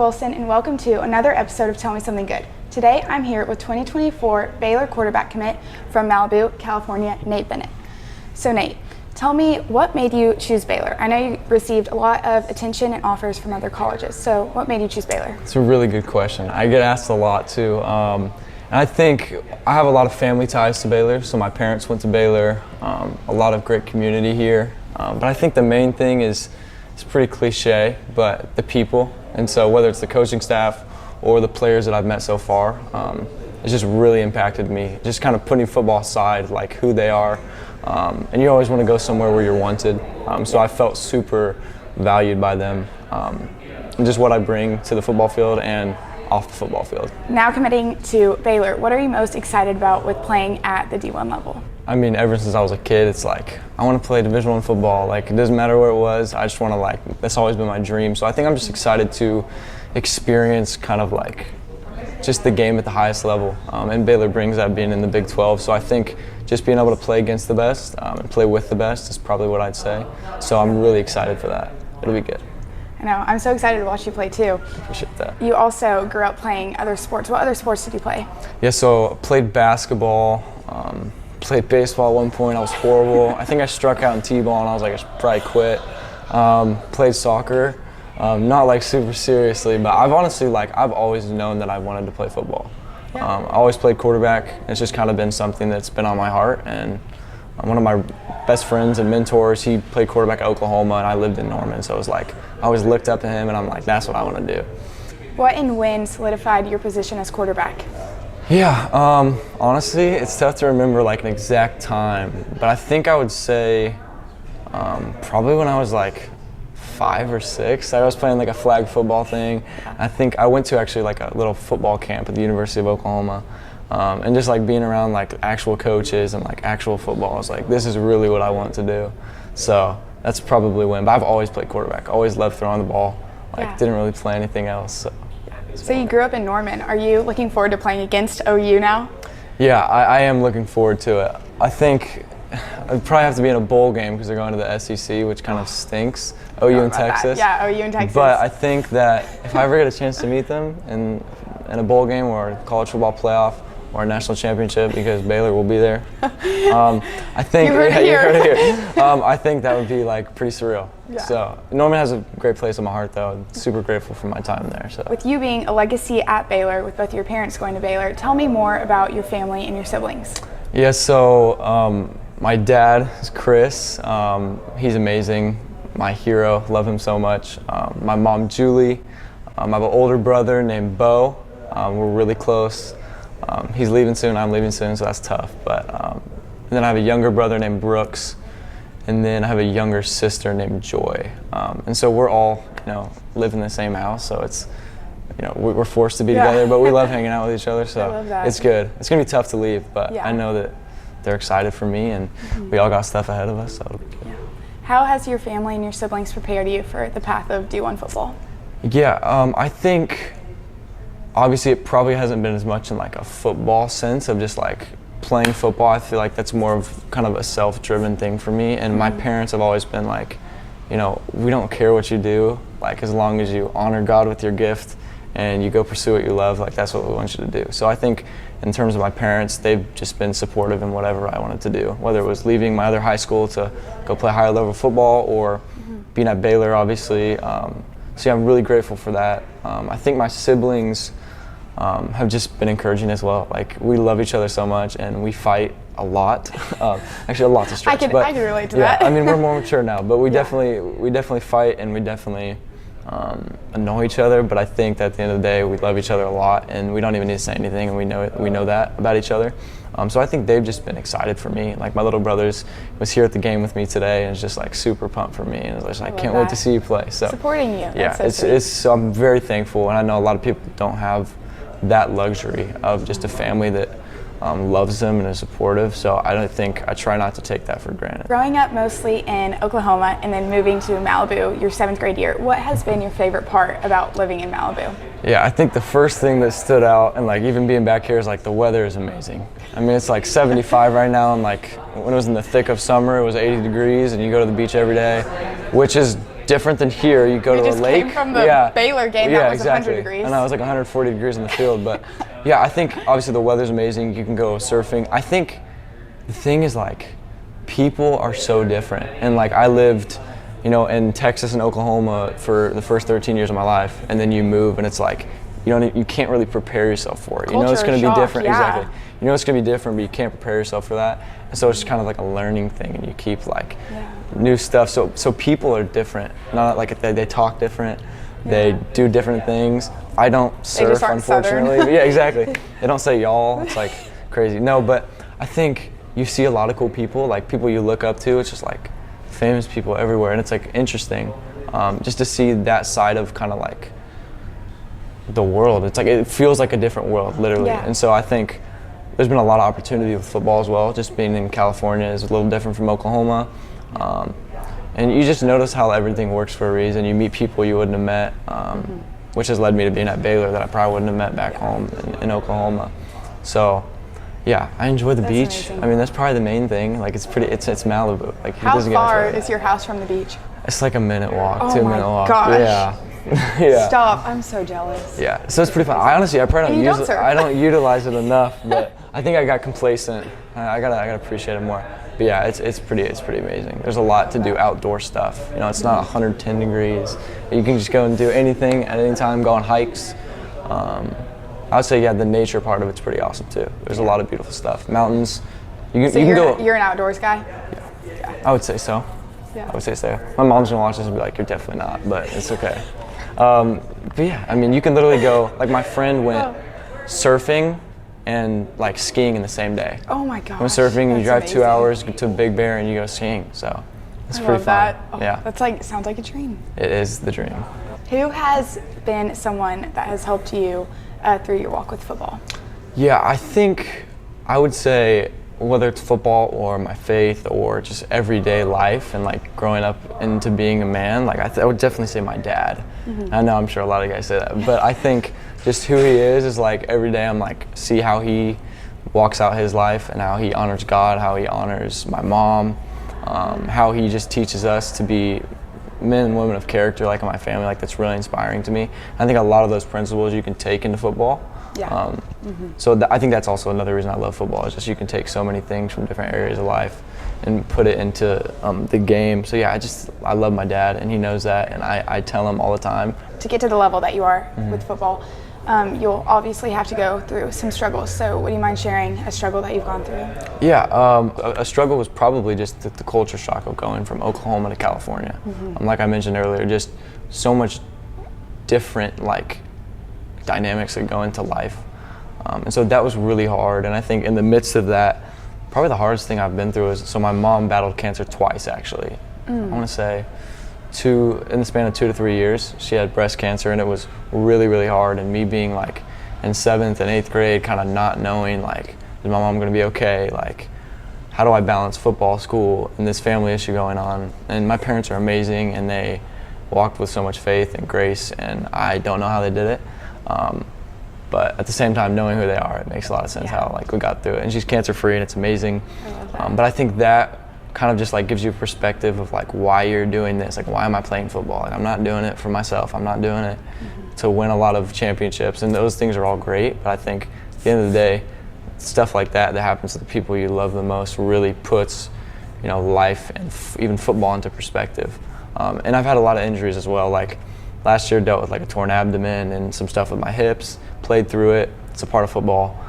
Wilson, and welcome to another episode of Tell Me Something Good. Today, I'm here with 2024 Baylor quarterback commit from Malibu, California, Nate Bennett. So Nate, tell me what made you choose Baylor? I know you received a lot of attention and offers from other colleges, so what made you choose Baylor? It's a really good question. I get asked a lot too. And I think I have a lot of family ties to Baylor, so my parents went to Baylor, a lot of great community here. But I think the main thing is, it's pretty cliche, but the people. And so whether it's the coaching staff or the players that I've met so far, it's just really impacted me. Just kind of putting football aside, like who they are. And you always want to go somewhere where you're wanted. So I felt super valued by them, and just what I bring to the football field and off the football field. Now committing to Baylor, what are you most excited about with playing at the D1 level? I mean, ever since I was a kid, it's like, I want to play Division I football. Like, it doesn't matter where it was. I just want to, that's always been my dream. So I think I'm just excited to experience kind of just the game at the highest level. And Baylor brings that, being in the Big 12. So I think just being able to play against the best and play with the best is probably what I'd say. So I'm really excited for that. It'll be good. I know. I'm so excited to watch you play too. Appreciate that. You also grew up playing other sports. What other sports did you play? Yeah, so played basketball, played baseball at one point. I was horrible. I think I struck out in T-ball and I was like, I should probably quit. Played soccer, not super seriously, but I've honestly I've always known that I wanted to play football. Yeah. I always played quarterback. It's just kind of been something that's been on my heart. And one of my best friends and mentors, he played quarterback at Oklahoma, and I lived in Norman. So it was I always looked up to him, and I'm like, that's what I want to do. What and when solidified your position as quarterback? Yeah, honestly, it's tough to remember an exact time, but I think I would say probably when I was 5 or 6. I was playing a flag football thing. I think I went to actually a little football camp at the University of Oklahoma, and just being around actual coaches and actual football, I was like, this is really what I want to do. So that's probably when. But I've always played quarterback. Always loved throwing the ball. Didn't really play anything else. So you grew up in Norman. Are you looking forward to playing against OU now? Yeah, I am looking forward to it. I think I'd probably have to be in a bowl game because they're going to the SEC, which kind of stinks. OU in Texas. That. Yeah, OU in Texas. But I think that if I ever get a chance to meet them in a bowl game or a college football playoff or a national championship, because Baylor will be there, I think you heard it here. I think that would be pretty surreal. Yeah. So Norman has a great place in my heart, though. I'm super grateful for my time there. So with you being a legacy at Baylor, with both your parents going to Baylor, tell me more about your family and your siblings. Yeah, so my dad is Chris. He's amazing, my hero. Love him so much. My mom, Julie. I have an older brother named Bo. We're really close. He's leaving soon. I'm leaving soon, so that's tough. But and then I have a younger brother named Brooks. And then I have a younger sister named Joy. And so we're all, live in the same house. So it's, we're forced to be together, but we love hanging out with each other. So it's good. It's going to be tough to leave, but I know that they're excited for me, and we all got stuff ahead of us. So it'll be good. Yeah. How has your family and your siblings prepared you for the path of D1 football? Yeah, I think obviously it probably hasn't been as much in a football sense of just playing football. I feel that's more of kind of a self-driven thing for me, and my parents have always been we don't care what you do, as long as you honor God with your gift and you go pursue what you love, that's what we want you to do. So I think in terms of my parents, they've just been supportive in whatever I wanted to do, whether it was leaving my other high school to go play higher level football or being at Baylor, obviously. So yeah, I'm really grateful for that. I think my siblings have just been encouraging as well. We love each other so much, and we fight a lot. Actually, a lot to stretch. I can relate to that. I mean, we're more mature now, but we definitely fight, and we definitely annoy each other. But I think that at the end of the day, we love each other a lot, and we don't even need to say anything, and we know that about each other. So I think they've just been excited for me. My little brother was here at the game with me today, and is just super pumped for me, and is I can't wait to see you play. So supporting you. Yeah, so I'm very thankful, and I know a lot of people don't have that luxury of just a family that loves them and is supportive. So I try not to take that for granted. Growing up mostly in Oklahoma and then moving to Malibu your 7th grade year, what has been your favorite part about living in Malibu? Yeah, I think the first thing that stood out, and even being back here, is the weather is amazing. I mean, it's 75 right now, and when it was in the thick of summer, it was 80 degrees, and you go to the beach every day, which is different than here. You go We to just a lake. came from the Baylor game that was 100 degrees. And I was like 140 degrees in the field. But yeah, I think obviously the weather's amazing. You can go surfing. I think the thing is like people are so different. And like I lived, in Texas and Oklahoma for the first 13 years of my life, and then you move and it's like you can't really prepare yourself for it. Culture It's going to be different. Yeah. Exactly. It's going to be different, but you can't prepare yourself for that. And so it's just kind of like a learning thing, and you keep like new stuff. So people are different. Not like they talk different. They do different things. I don't surf, unfortunately. Yeah, exactly. They don't say y'all. It's like crazy. No, but I think you see a lot of cool people, like people you look up to. It's just like famous people everywhere, and it's like interesting just to see that side of kind of like the world. It's like it feels like a different world, literally. Yeah. And so I think there's been a lot of opportunity with football as well. Just being in California is a little different from Oklahoma. And you just notice how everything works for a reason. You meet people you wouldn't have met, which has led me to being at Baylor that I probably wouldn't have met back home in Oklahoma. So, yeah, I enjoy the beach. Amazing. I mean, that's probably the main thing. Like, it's Malibu. Like, how far is your house from the beach? It's like a minute walk, Oh 2 my minute walk. gosh. Yeah. Yeah. Stop! I'm so jealous. Yeah, so it's pretty fun. I probably don't use it. I don't utilize it enough, but I think I got complacent. I gotta appreciate it more. But yeah, it's pretty amazing. There's a lot to do outdoor stuff. It's not 110 degrees. You can just go and do anything at any time. Go on hikes. I would say the nature part of it's pretty awesome too. There's a lot of beautiful stuff. Mountains. You can go. You're an outdoors guy. Yeah. I would say so. Yeah. I would say so. My mom's gonna watch this and be like, "You're definitely not," but it's okay. But yeah, I mean, you can literally go, like my friend went surfing and like skiing in the same day. Oh my gosh. Went surfing and you drive amazing. 2 hours to Big Bear and you go skiing. So it's pretty fun. That. Oh, yeah. That's like, sounds like a dream. It is the dream. Who has been someone that has helped you through your walk with football? Yeah, I think I would say whether it's football or my faith or just everyday life and like growing up into being a man, like I would definitely say my dad. I know I'm sure a lot of guys say that, but I think just who he is like every day I'm like see how he walks out his life and how he honors God, how he honors my mom, how he just teaches us to be men and women of character like in my family. Like that's really inspiring to me. I think a lot of those principles you can take into football. Yeah. So I think that's also another reason I love football is just you can take so many things from different areas of life and put it into the game. So yeah, I love my dad and he knows that, and I tell him all the time. To get to the level that you are with football, you'll obviously have to go through some struggles. So would you mind sharing a struggle that you've gone through? Yeah, a struggle was probably just the culture shock of going from Oklahoma to California. Like I mentioned earlier, just so much different like dynamics that go into life. And so that was really hard. And I think in the midst of that, probably the hardest thing I've been through is, so my mom battled cancer twice actually. I want to say in the span of 2 to 3 years, she had breast cancer, and it was really, really hard. And me being like in 7th and 8th grade, kind of not knowing like, is my mom going to be okay? Like, how do I balance football, school, and this family issue going on? And my parents are amazing, and they walked with so much faith and grace, and I don't know how they did it. But at the same time, knowing who they are, it makes a lot of sense how like we got through it. And she's cancer free, and it's amazing. I love that. But I think that kind of just like gives you a perspective of like why you're doing this. Like, why am I playing football? Like, I'm not doing it for myself. I'm not doing it to win a lot of championships. And those things are all great. But I think at the end of the day, stuff like that happens to the people you love the most really puts, life and even football into perspective. And I've had a lot of injuries as well. Like last year, dealt with like a torn abdomen and some stuff with my hips. Played through it. It's a part of football.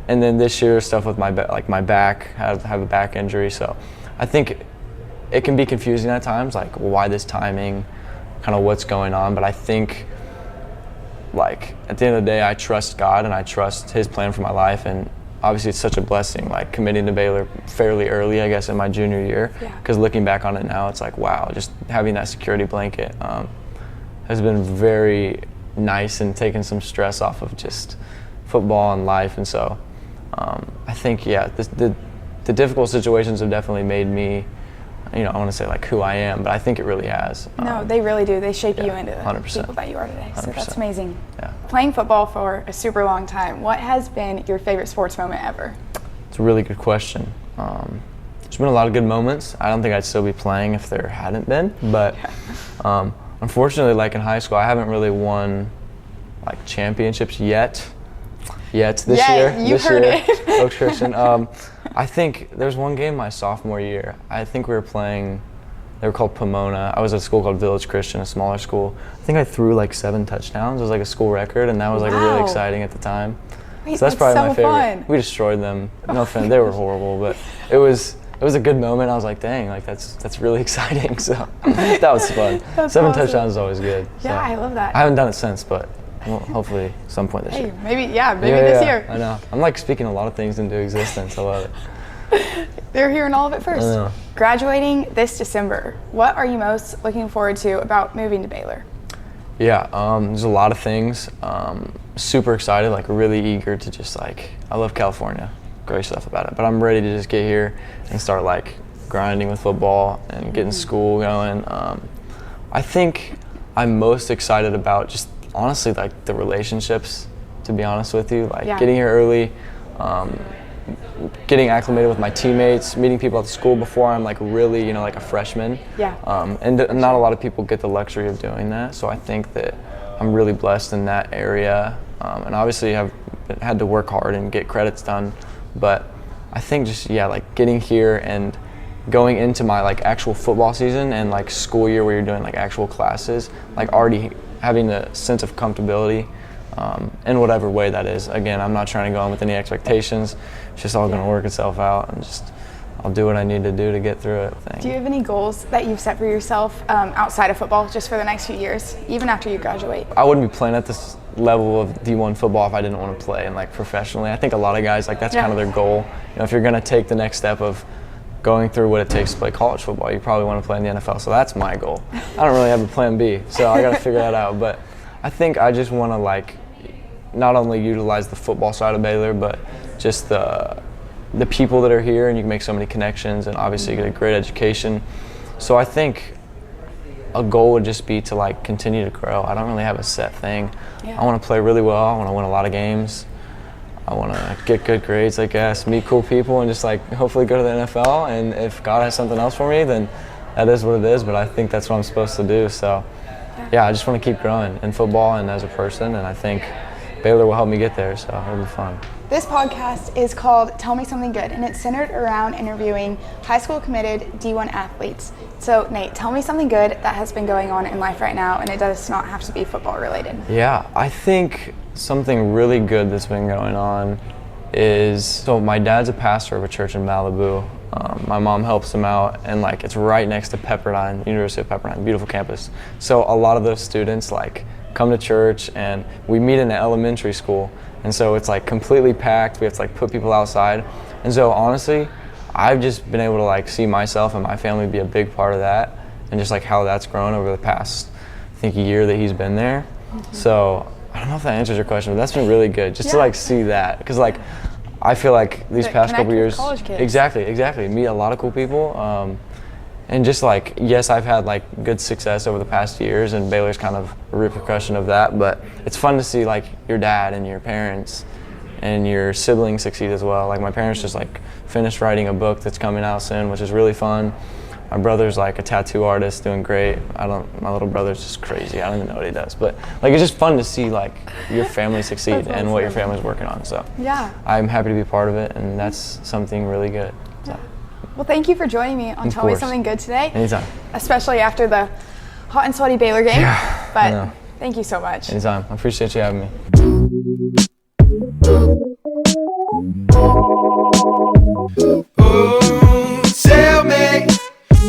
And then this year, stuff with my back. Have a back injury. So I think it can be confusing at times. Like, why this timing? Kind of what's going on. But I think, like, at the end of the day, I trust God and I trust His plan for my life. And obviously, it's such a blessing. Like committing to Baylor fairly early, I guess, in my junior year. Because looking back on it now, it's like, wow, just having that security blanket has been very nice and taken some stress off of just football and life. And so I think the difficult situations have definitely made me, I want to say like who I am, but I think it really has. No, they really do. They shape you into the 100%. people that you are today. So 100%. that's amazing. Yeah. Playing football for a super long time, what has been your favorite sports moment ever? It's a really good question. there's been a lot of good moments. I don't think I'd still be playing if there hadn't been, but unfortunately, like in high school, I haven't really won like championships yet this year. You heard it. Coach Christian. I think there's one game my sophomore year. I think we were playing, they were called Pomona. I was at a school called Village Christian, a smaller school. I think I threw like 7 touchdowns. It was like a school record, and that was like really exciting at the time. Wait, so that's probably my favorite. Fun. We destroyed them. No offense, they were horrible, but it was a good moment. I was like, dang, like that's really exciting. So that was fun. 7 touchdowns is always good. Yeah, so. I love that. I haven't done it since, but well, hopefully some point this year. Maybe this year. I know. I'm like speaking a lot of things into existence. I love it. They're hearing all of it first. I know. Graduating this December, what are you most looking forward to about moving to Baylor? Yeah, there's a lot of things. Super excited, like really eager to just like, I love California. Great stuff about it. But I'm ready to just get here and start like grinding with football and getting school going. I think I'm most excited about just honestly like the relationships, to be honest with you. Like getting here early, getting acclimated with my teammates, meeting people at the school before I'm like really, you know, like a freshman. Yeah. And not a lot of people get the luxury of doing that. So I think that I'm really blessed in that area. And obviously I've had to work hard and get credits done. But I think just, like getting here and going into my like actual football season and like school year where you're doing like actual classes, like already having a sense of comfortability in whatever way that is. Again, I'm not trying to go in with any expectations. It's just all going to work itself out, and just I'll do what I need to do to get through it. Do you have any goals that you've set for yourself outside of football just for the next few years, even after you graduate? I wouldn't be playing at this level of D1 football if I didn't want to play and like professionally. I think a lot of guys, like that's kind of their goal. You know, if you're going to take the next step of going through what it takes to play college football, you probably want to play in the NFL. So that's my goal. I don't really have a plan B, so I got to figure that out. But I think I just want to like not only utilize the football side of Baylor, but just the people that are here, and you can make so many connections, and obviously get a great education. So I think a goal would just be to like continue to grow. I don't really have a set thing. I want to play really well. I want to win a lot of games. I want to get good grades, I guess, meet cool people, and just like hopefully go to the NFL. And if God has something else for me, then that is what it is. But I think that's what I'm supposed to do. So yeah, I just want to keep growing in football and as a person. And I think Baylor will help me get there, so it'll be fun. This podcast is called Tell Me Something Good, and it's centered around interviewing high school committed D1 athletes. So Nate, tell me something good that has been going on in life right now, and it does not have to be football related. Yeah, I think something really good that's been going on is, so my dad's a pastor of a church in Malibu. My mom helps him out, and like it's right next to Pepperdine, University of Pepperdine, beautiful campus. So a lot of those students like come to church, and we meet in an elementary school, and so it's like completely packed. We have to like put people outside, and so honestly, I've just been able to like see myself and my family be a big part of that, and just like how that's grown over the past, I think, year that he's been there. So I don't know if that answers your question, but that's been really good just to like see that, because like I feel like these past couple years, exactly, meet a lot of cool people. And just like, yes, I've had like good success over the past years, and Baylor's kind of a repercussion of that, but it's fun to see like your dad and your parents and your siblings succeed as well. Like my parents just like finished writing a book that's coming out soon, which is really fun. My brother's like a tattoo artist doing great. My little brother's just crazy. I don't even know what he does, but like it's just fun to see like your family succeed and what your family's working on. So yeah, I'm happy to be part of it, and that's something really good. So. Well, thank you for joining me on Tell Me Something Good today. Anytime. Especially after the hot and sweaty Baylor game. Yeah, but thank you so much. Anytime. I appreciate you having me. Oh, tell me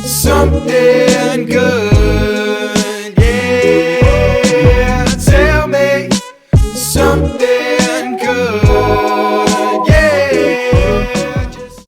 something.